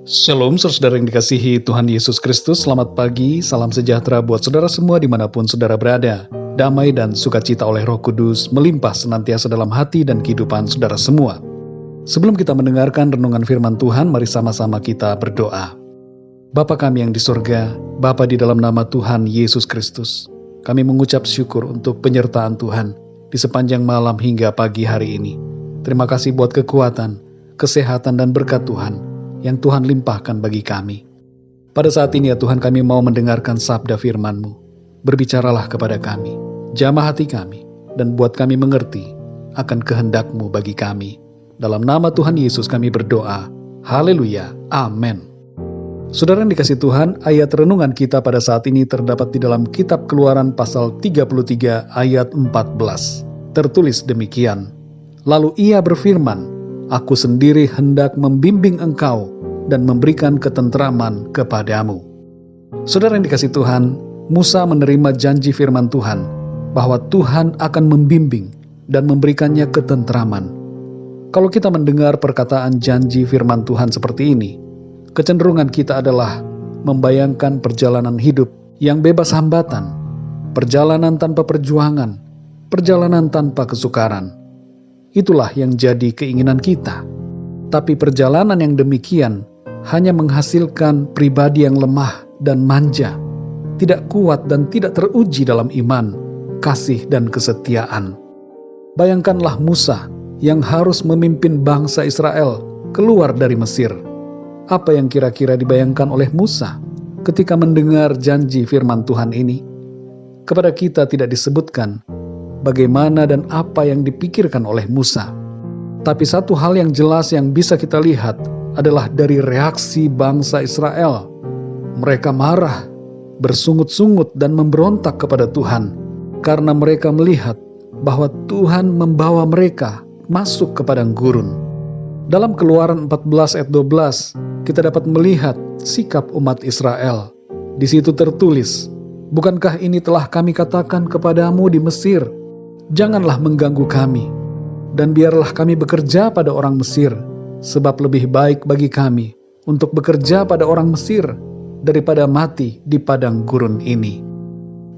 Shalom saudara yang dikasihi Tuhan Yesus Kristus, selamat pagi, salam sejahtera buat saudara semua dimanapun saudara berada. Damai dan sukacita oleh Roh Kudus melimpah senantiasa dalam hati dan kehidupan saudara semua. Sebelum kita mendengarkan renungan firman Tuhan, mari sama-sama kita berdoa. Bapa kami yang di surga, Bapa di dalam nama Tuhan Yesus Kristus, kami mengucap syukur untuk penyertaan Tuhan di sepanjang malam hingga pagi hari ini. Terima kasih buat kekuatan, kesehatan dan berkat Tuhan yang Tuhan limpahkan bagi kami. Pada saat ini ya Tuhan, kami mau mendengarkan sabda firman-Mu. Berbicaralah kepada kami, jamah hati kami, dan buat kami mengerti akan kehendak-Mu bagi kami. Dalam nama Tuhan Yesus kami berdoa. Haleluya. Amin. Saudara yang dikasih Tuhan, ayat renungan kita pada saat ini terdapat di dalam kitab Keluaran pasal 33 ayat 14. Tertulis demikian. Lalu ia berfirman, Aku sendiri hendak membimbing engkau dan memberikan ketentraman kepadamu. Saudara yang dikasih Tuhan, Musa menerima janji firman Tuhan bahwa Tuhan akan membimbing dan memberikannya ketentraman. Kalau kita mendengar perkataan janji firman Tuhan seperti ini, kecenderungan kita adalah membayangkan perjalanan hidup yang bebas hambatan, perjalanan tanpa perjuangan, perjalanan tanpa kesukaran. Itulah yang jadi keinginan kita. Tapi perjalanan yang demikian hanya menghasilkan pribadi yang lemah dan manja, tidak kuat dan tidak teruji dalam iman, kasih dan kesetiaan. Bayangkanlah Musa yang harus memimpin bangsa Israel keluar dari Mesir. Apa yang kira-kira dibayangkan oleh Musa ketika mendengar janji firman Tuhan ini? Kepada kita tidak disebutkan bagaimana dan apa yang dipikirkan oleh Musa. Tapi satu hal yang jelas yang bisa kita lihat adalah dari reaksi bangsa Israel. Mereka marah, bersungut-sungut dan memberontak kepada Tuhan karena mereka melihat bahwa Tuhan membawa mereka masuk ke padang gurun. Dalam Keluaran 14 ayat 12, kita dapat melihat sikap umat Israel. Di situ tertulis, Bukankah ini telah kami katakan kepadamu di Mesir? Janganlah mengganggu kami, dan biarlah kami bekerja pada orang Mesir, sebab lebih baik bagi kami untuk bekerja pada orang Mesir daripada mati di padang gurun ini.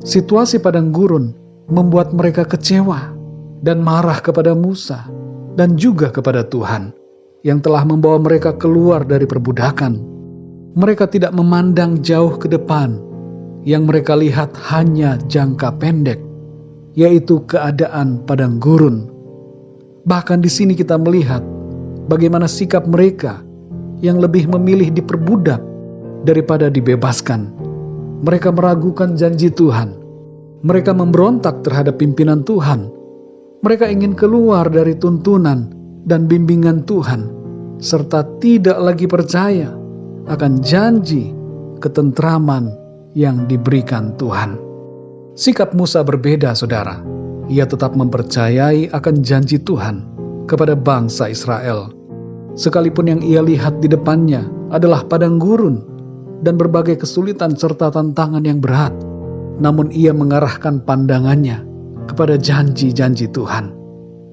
Situasi padang gurun membuat mereka kecewa dan marah kepada Musa dan juga kepada Tuhan yang telah membawa mereka keluar dari perbudakan. Mereka tidak memandang jauh ke depan, yang mereka lihat hanya jangka pendek, yaitu keadaan padang gurun. Bahkan di sini kita melihat bagaimana sikap mereka yang lebih memilih diperbudak daripada dibebaskan. Mereka meragukan janji Tuhan. Mereka memberontak terhadap pimpinan Tuhan. Mereka ingin keluar dari tuntunan dan bimbingan Tuhan, serta tidak lagi percaya akan janji ketentraman yang diberikan Tuhan. Sikap Musa berbeda, saudara. Ia tetap mempercayai akan janji Tuhan kepada bangsa Israel. Sekalipun yang ia lihat di depannya adalah padang gurun dan berbagai kesulitan serta tantangan yang berat, namun ia mengarahkan pandangannya kepada janji-janji Tuhan.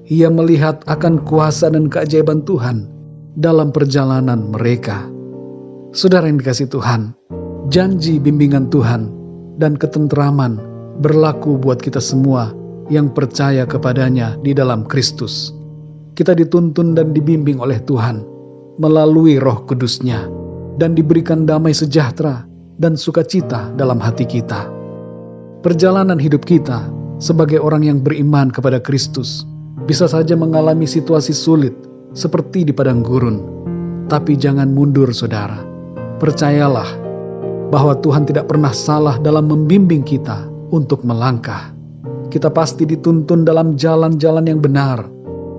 Ia melihat akan kuasa dan keajaiban Tuhan dalam perjalanan mereka. Saudara yang dikasihi Tuhan, janji bimbingan Tuhan dan ketentraman berlaku buat kita semua yang percaya kepadanya di dalam Kristus. Kita dituntun dan dibimbing oleh Tuhan melalui Roh Kudus-Nya dan diberikan damai sejahtera dan sukacita dalam hati kita. Perjalanan hidup kita sebagai orang yang beriman kepada Kristus bisa saja mengalami situasi sulit seperti di padang gurun. Tapi jangan mundur, saudara. Percayalah bahwa Tuhan tidak pernah salah dalam membimbing kita untuk melangkah. Kita pasti dituntun dalam jalan-jalan yang benar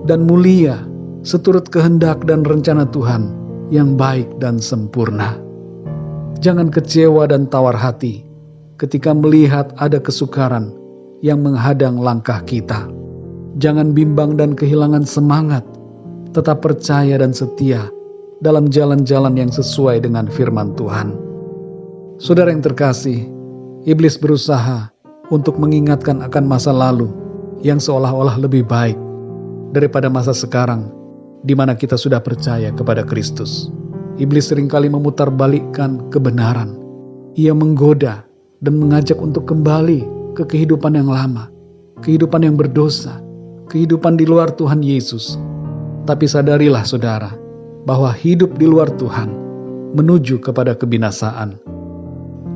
dan mulia, seturut kehendak dan rencana Tuhan yang baik dan sempurna. Jangan kecewa dan tawar hati ketika melihat ada kesukaran yang menghadang langkah kita. Jangan bimbang dan kehilangan semangat. Tetap percaya dan setia dalam jalan-jalan yang sesuai dengan firman Tuhan. Saudara yang terkasih, iblis berusaha untuk mengingatkan akan masa lalu yang seolah-olah lebih baik daripada masa sekarang di mana kita sudah percaya kepada Kristus. Iblis seringkali memutarbalikkan kebenaran. Ia menggoda dan mengajak untuk kembali ke kehidupan yang lama, kehidupan yang berdosa, kehidupan di luar Tuhan Yesus. Tapi sadarilah saudara, bahwa hidup di luar Tuhan menuju kepada kebinasaan.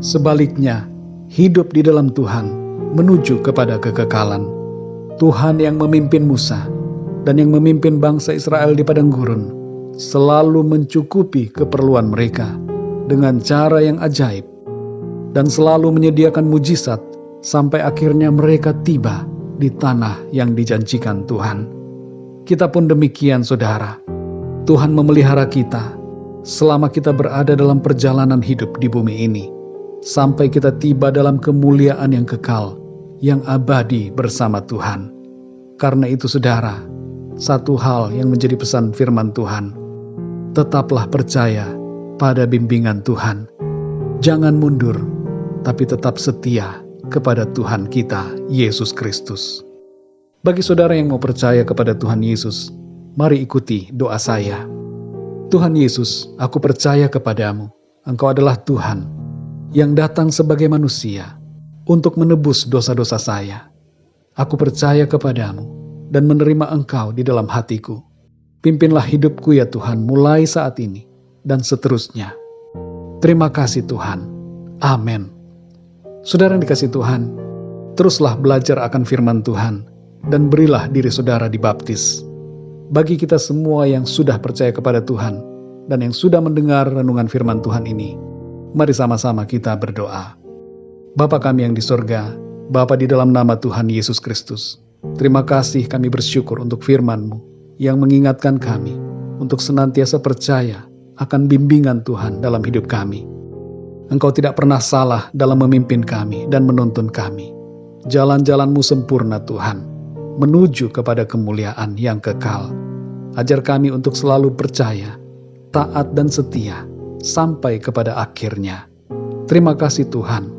Sebaliknya, hidup di dalam Tuhan menuju kepada kekekalan. Tuhan yang memimpin Musa dan yang memimpin bangsa Israel di padang gurun selalu mencukupi keperluan mereka dengan cara yang ajaib dan selalu menyediakan mujizat sampai akhirnya mereka tiba di tanah yang dijanjikan Tuhan. Kita pun demikian saudara. Tuhan memelihara kita selama kita berada dalam perjalanan hidup di bumi ini, sampai kita tiba dalam kemuliaan yang kekal, yang abadi bersama Tuhan. Karena itu saudara, satu hal yang menjadi pesan firman Tuhan, tetaplah percaya pada bimbingan Tuhan. Jangan mundur, tapi tetap setia kepada Tuhan kita, Yesus Kristus. Bagi saudara yang mau percaya kepada Tuhan Yesus, mari ikuti doa saya. Tuhan Yesus, aku percaya kepadamu. Engkau adalah Tuhan yang datang sebagai manusia untuk menebus dosa-dosa saya. Aku percaya kepadamu dan menerima Engkau di dalam hatiku. Pimpinlah hidupku ya Tuhan mulai saat ini dan seterusnya. Terima kasih Tuhan. Amin. Saudara yang dikasihi Tuhan, teruslah belajar akan firman Tuhan dan berilah diri saudara dibaptis. Bagi kita semua yang sudah percaya kepada Tuhan dan yang sudah mendengar renungan firman Tuhan ini, mari sama-sama kita berdoa. Bapa kami yang di sorga, Bapa di dalam nama Tuhan Yesus Kristus, terima kasih kami bersyukur untuk firman-Mu yang mengingatkan kami untuk senantiasa percaya akan bimbingan Tuhan dalam hidup kami. Engkau tidak pernah salah dalam memimpin kami dan menuntun kami. Jalan-jalan-Mu sempurna Tuhan, menuju kepada kemuliaan yang kekal. Ajar kami untuk selalu percaya, taat dan setia, sampai kepada akhirnya. Terima kasih Tuhan.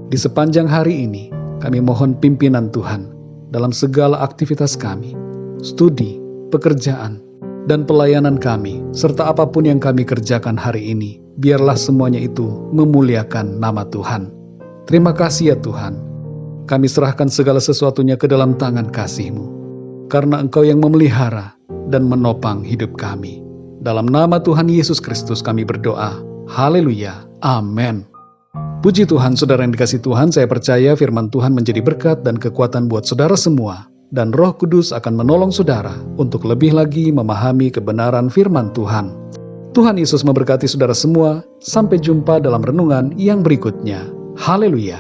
Di sepanjang hari ini, kami mohon pimpinan Tuhan dalam segala aktivitas kami, studi, pekerjaan, dan pelayanan kami, serta apapun yang kami kerjakan hari ini, biarlah semuanya itu memuliakan nama Tuhan. Terima kasih ya Tuhan. Kami serahkan segala sesuatunya ke dalam tangan kasih-Mu, karena Engkau yang memelihara dan menopang hidup kami. Dalam nama Tuhan Yesus Kristus kami berdoa. Haleluya. Amin. Puji Tuhan, saudara yang dikasihi Tuhan, saya percaya firman Tuhan menjadi berkat dan kekuatan buat saudara semua. Dan Roh Kudus akan menolong saudara untuk lebih lagi memahami kebenaran firman Tuhan. Tuhan Yesus memberkati saudara semua. Sampai jumpa dalam renungan yang berikutnya. Haleluya.